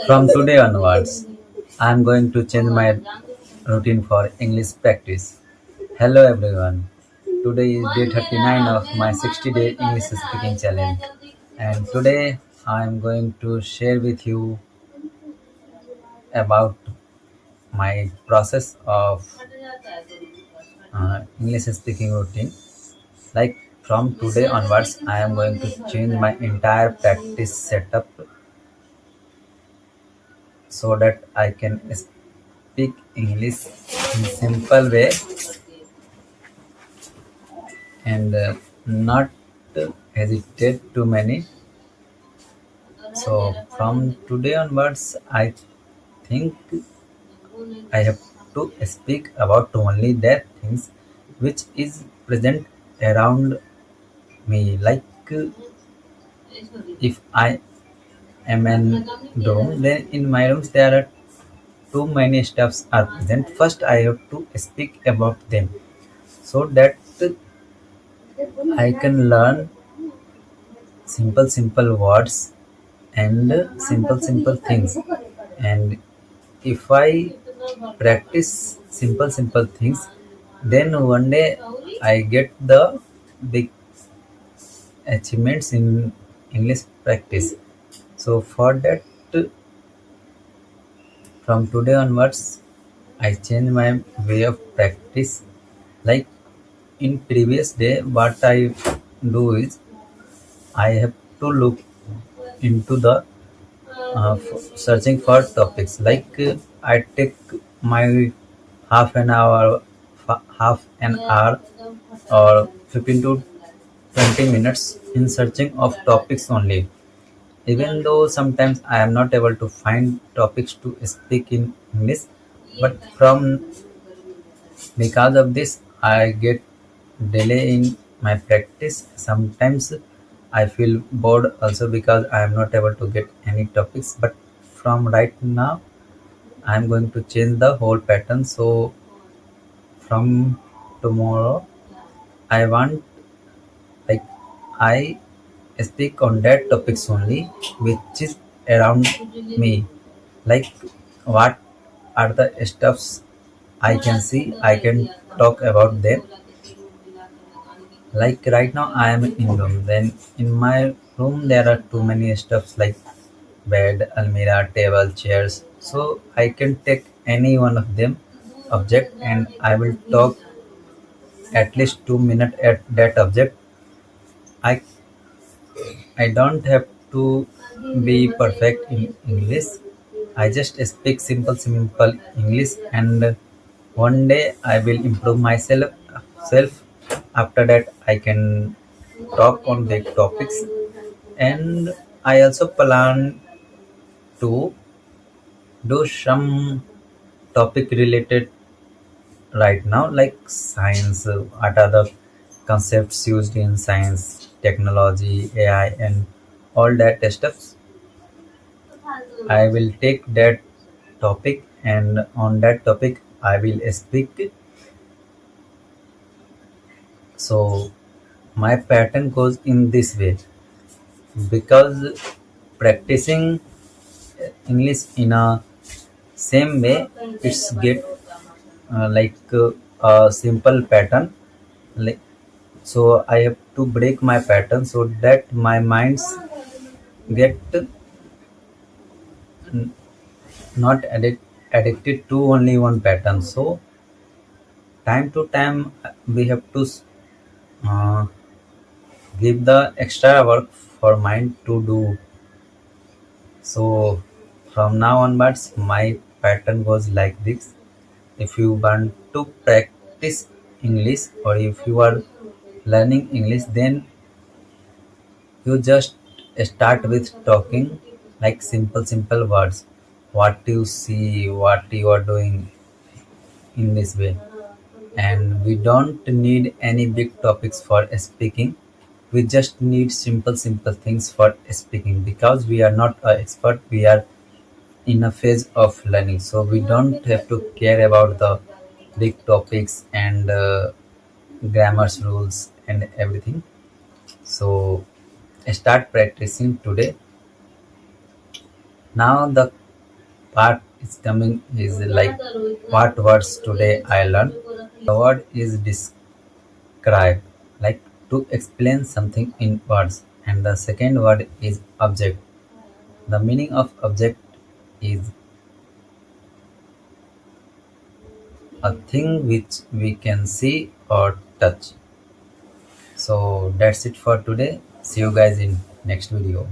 From today onwards, I am going to change my routine for English practice. Hello everyone. Today is day 39 of my 60-day English speaking challenge. And today I am going to share with you about my process of English speaking routine. Like from today onwards, I am going to change my entire practice setup so that I can speak English in simple way and not hesitate too many. So from today onwards, I think I have to speak about only that things which is present around me. Like if I am in room, then in my rooms there are too many stuffs are present. First, I have to speak about them so that I can learn simple words and simple things. And if I practice simple things, then one day I get the big achievements in English practice. So for that, from today onwards, I change my way of practice. Like in previous day, what I do is I have to look into the searching for topics. Like I take my half an hour, half an hour or 15 to 20 minutes in searching of topics only. Even though sometimes I am not able to find topics to speak in English, but from because of this I get delay in my practice. Sometimes I feel bored also because I am not able to get any topics. But from right now I am going to change the whole pattern. So from tomorrow I want, like, I speak on that topics only which is around me. Like what are the stuffs I can see, I can talk about them. Like right now I am in room, then in my room there are too many stuffs like bed, almirah, table, chairs. So I can take any one of them object and I will talk at least 2 minutes at that object. I i don't have to be perfect in English. I just speak simple English, and one day I will improve myself. After that, I can talk on big topics, and I also plan to do some topic related right now, like science. What are the concepts used in science, technology, AI, and all that stuff? I will take that topic, and on that topic I will speak. So my pattern goes in this way because practicing English in a same way, it's get like a simple pattern. Like so, I have to break my pattern so that my minds get not addicted to only one pattern. So time to time we have to uh, give the extra work for mind to do. So from now onwards, my pattern goes like this. If you want to practice English or if you are learning English, then you just start with talking like simple words. What you see, what you are doing in this way. And we don't need any big topics for speaking. We just need simple things for speaking because we are not an expert. We are in a phase of learning, so we don't have to care about the big topics and grammars rules and everything. So start practicing today. Now the part is coming is like what words today I learned. The word is describe, like to explain something in words, and the second word is object. The meaning of object is a thing which we can see or touch. So that's it for today. See you guys in next video.